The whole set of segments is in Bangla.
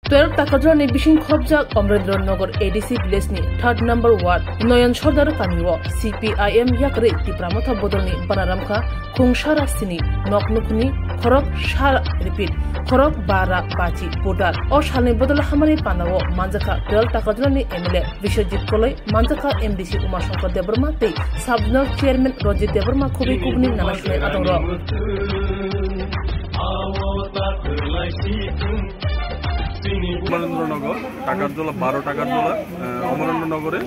12 Takajani Bishin Khobjak Omrendrnagar ADC Village ni 3rd number ward Noyan Shodar Kaniwo CPIM Yakre Tipramotha Bodolni Banaramka Khungshara Sini Noknukni Khorok Shar repeat Khorok Bara Bachi Bodal O Shalni Bodol Hamani Panawo Manjaka 12 Takajani MLA Vishwajit Koloi Manjaka MDC Umashankar Debarma Tei Subnational Chairman Rojit Debarma Kubi Kubni Namashme Adoro অমরেন্দ্রনগর টাকারজোলা 12 টাকারজোলা অমরেন্দ্রনগরে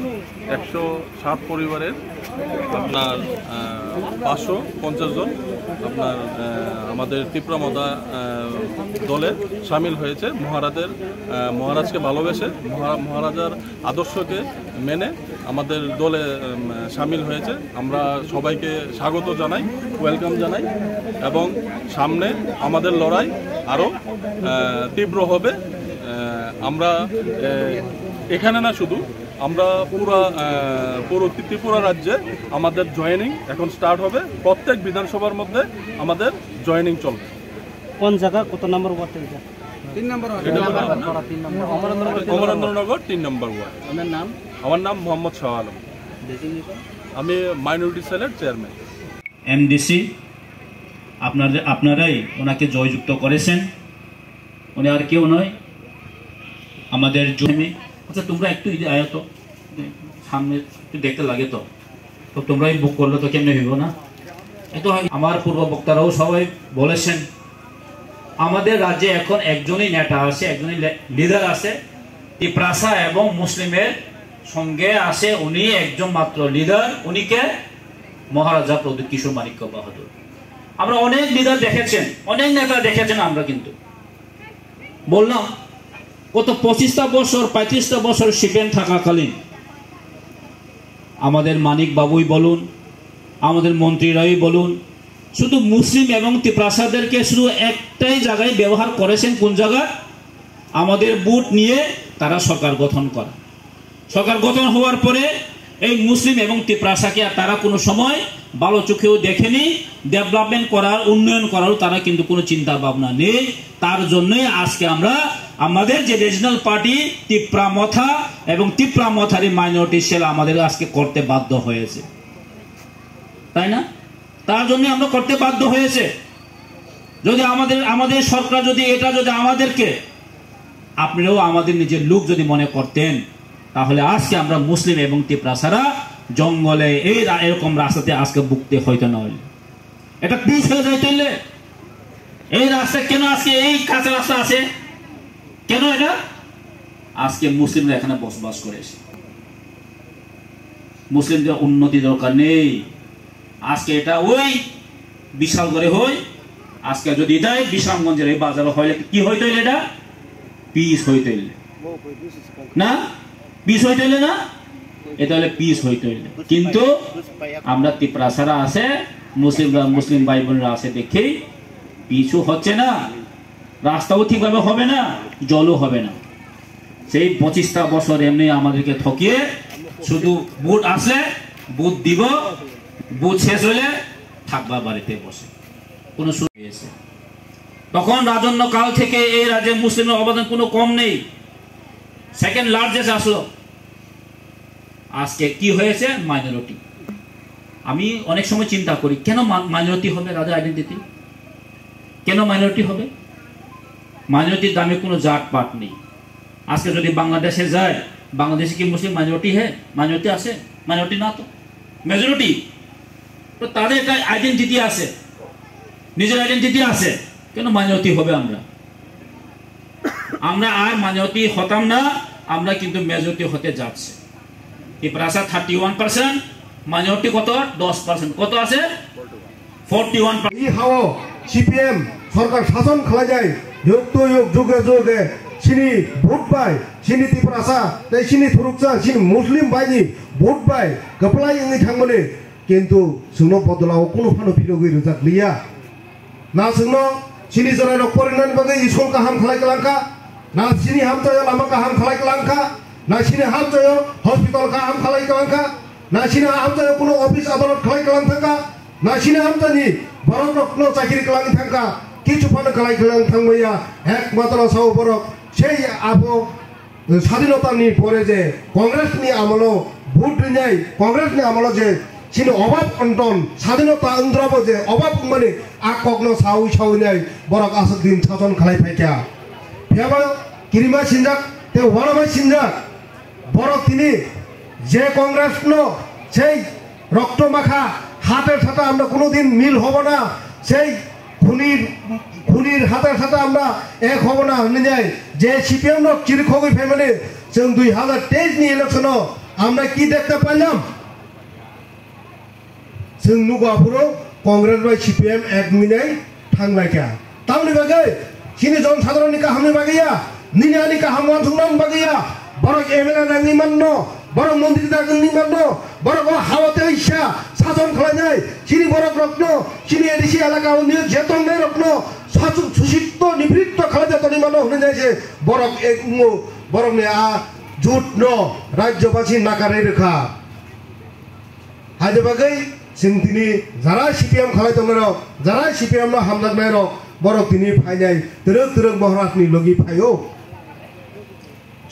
107 পরিবারের আপনার 550 জন আপনার আমাদের তীব্রমদা দলে শামিল হয়েছে। মহারাজকে ভালোবেসে মহারাজার আদর্শকে মেনে আমাদের দলে শামিল হয়েছে। আমরা সবাইকে স্বাগত জানাই, ওয়েলকাম জানাই এবং সামনে আমাদের লড়াই আরও তীব্র হবে। আমরা এখানে না শুধু আমরা পুরো ত্রিপুরা রাজ্যে আমাদের জয়েনিং এখন স্টার্ট হবে। প্রত্যেক বিধানসভার মধ্যে আমাদের জয়েনিং চলবে। কোন জায়গা কত নম্বর ওয়ার্ড? 3 নম্বর ওয়ার্ড। অমরেন্দ্রনগর 3 নম্বর ওয়ার্ড। আমার নাম মোহাম্মদ শাহ আলম। আমি মাইনরিটি সেলের চেয়ারম্যান। এমডিসি আপনারাই ওনাকে জয়যুক্ত করেছেন। উনি আর কেউ নয়, আমাদের জমি। আচ্ছা তোমরা একটু আয় তো সামনে একটু দেখতে লাগে তো তোমরাই বুক করলে তো কেমনে হইব না? এই তো আমার পূর্ব বক্তারাও সবাই বলেছেন আমাদের রাজ্যে এখন একজনই নেতা আছে, একজনই লিডার আছে। টিপ্রাসা এবং মুসলিমের সঙ্গে আছে উনি একজন মাত্র লিডার, উনিকে মহারাজা প্রদীপ কিশোর মানিক্য বাহাদুর। আমরা অনেক লিডার দেখেছেন, অনেক নেতা দেখেছেন, আমরা কিন্তু বললাম কত 25টা বছর 35টা বছর শিপেন থাকাকালীন আমাদের মানিক বাবুই বলুন, আমাদের মন্ত্রীরাই বলুন, শুধু মুসলিম এবং ত্রিপ্রাসাদেরকে শুধু একটাই জায়গায় ব্যবহার করেছেন। কোন জায়গা? আমাদের বুট নিয়ে তারা সরকার গঠন করা। সরকার গঠন হওয়ার পরে এই মুসলিম এবং ত্রিপ্রাসাকে তারা কোনো সময় ভালো চোখেও দেখেনি। ডেভেলপমেন্ট করার, উন্নয়ন করার তারা কিন্তু কোনো চিন্তা ভাবনা নেই। তার জন্যই আজকে আমরা আমাদের যে রিজনাল পার্টি টিপ্রামথা এবং টিপ্রামথারি মাইনরিটি সেল আমাদের আজকে করতে বাধ্য হয়েছে, তাই না? তার জন্য আমরা করতে বাধ্য হয়েছে। যদি আমাদের সরকার যদি আমাদেরকে আপনারাও আমাদের নিজের লোক যদি মনে করতেন, তাহলে আজকে আমরা মুসলিম এবং টিপ্রাসারা জঙ্গলে এরকম রাস্তাতে আজকে বুকতে হইতো না। এটা পিস হয়ে যায় তাইলে এই রাস্তা কেন আজকে এই কাঁচা রাস্তা আছে কেন? এটা আজকে মুসলিমরা এখানে বসবাস করেছে। মুসলিমদের উন্নতি দরকার নেই। আজকে এটা ওই বিশাল করে হই, আজকে যদি এটাই বিশালগঞ্জের এই বাজারে হইলে কি হইতো? এটা পিস হইতো না, পিস হইতো না, এটা হলে পিস হইতো। কিন্তু আমরা ত্রিপ্রাসারা আছে, মুসলিম ভাই বোনরা আছে দেখেই পিছু হচ্ছে না, রাস্তাও ঠিকভাবে হবে না, জলও হবে না। সেই 25টা বছর এমনি আমাদেরকে ঠকিয়ে শুধু বুট আসলে বুট দিব, বুট শেষ হলে থাকবা বাড়িতে বসে। কোনো হয়েছে তখন রাজন্য কাল থেকে এই রাজ্যে মুসলিমের অবদান কোনো কম নেই, সেকেন্ড লার্জেস্ট আসলো। আজকে কি হয়েছে? মাইনরিটি। আমি অনেক সময় চিন্তা করি কেন মাইনরিটি হবে রাজ্য আইডেন্টিটি? কেন মাইনরিটি হবে? মাইনরিটির দামে কোনো জাত পাট নেই। আজকে যদি বাংলাদেশে যায়, বাংলাদেশে কি মুসলিম মাইনরিটি আছে? মাইনরিটি না তো, মেজরিটি। তো তাদের একটা আইডেন্টিটি আছে, নিজের আইডেন্টিটি আছে, কেন মাইনরিটি হবে? আমরা আর মাইনরিটি হতাম না, আমরা কিন্তু মেজরিটি হতে যাচ্ছে। ত্রিপ্রাসা 31%, মাইনরিটি কত? 10%। কত আছে? 41%। 이 하워 CPM সরকার শাসন খাওয়া যায় যুগে যুগে সিনি ভোট পাই, সিনি ত্রিপ্রাসা তাই সিনি থুরুকসা সিনি মুসলিম বাইনি ভোট পাই গপলাই ইংনি থাঙ্গনে কিন্তু সুনো বদলাও কোনো ফানো ফিরো গই রজাক লিয়া না সুনো সিনি জরাই রকরিনান বাগে স্কুল কাহাম খালাই কলাঙ্কা না সিনি হাম তয় লামা কাহাম খালাই কলাঙ্কা না সিনি হাম তয় হসপিটাল কাহাম খালাই কলাঙ্কা না সিনি হাম তয় কোনো অফিস আদালত খালাই কলাঙ্কা না সিনি হাম তনি বড় রকম চাকরি কলাঙ্গি থাঙ্কা কিছু ফানো খালাই কলাং থাঙ্গইয়া একমাত্র সাও বড় সেই স্বাধীনতাनि পরে যে কংগ্রেসनि আমলো ভোট রিনাय কংগ্রেসनि আমলো যে सिनि अभाब अनटन स्वाधीनता अंद्राबो जे अभाब माने आककनो सावै सावैनाय बरक आसदिन सासन खालायफायखा फेबा किरिमा सिनजाक ते वाराबाय सिनजाक बरक तिनि जे कংগ্রেসनो সেই রক্ত মাখা হাতের সাথে আমরা কোনোদিন মিল হব না সেই খুনির হাতের সাথে আমরা এক হব না হয়ে যে সিপিএম नो চিরখগৈ ফ্যামিলি जों 2023 नि ইলেকশনও আমরা কি দেখতে পাইলাম जों नुगाफोराव कांग्रेस बाय सीपीएम एक मिनाय थांलायखा तामनि बागै सिनि जन साधारणनि काहामनि बागैया निनानि काहाम वानसुंनां बागैया बरक एमएलए नांनि माननो बरक मन्त्रि दागनि माननो बरक हावते इच्छा सासन खालायनाय सिनि बरक रत्न सिनि एडिसि एलाकानि जेतंनाय रत्न सासन सुसिक्त निवृत्त खालायजातनि मानो होननाय जे बरक एक बरकनि आ जुटनो राज्यबासि नागारै रोखा हायदे बागै जों दिनै जारा सीपीएम खालायदोंमोन जारा सीपीएम हामलांनाय बरक दिनै फायनाय दोरोग महाराजनि लगि फायो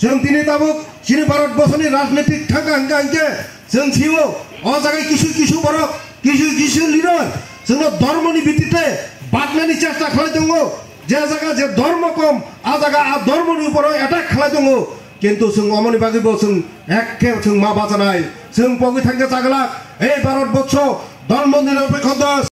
जों दिनै दाबो जोंनि भारतबर्षनि राजनीतिक थांखा हांखे जों थियो अ जागाय किसु बरक किसु लिडार जोंनो धर्मनि भित्तिते बादनायनि चेष्टा खालायदों जे जायगा जे धर्म कम आ जायगा आ धर्मनि उपराव एटाक खालायदों किन्तु जों अमनि बागैबो जों एखे जों मा बाजानाय जों पगै थांगे जागला এই ভারতবর্ষ ধর্ম নিরপেক্ষতা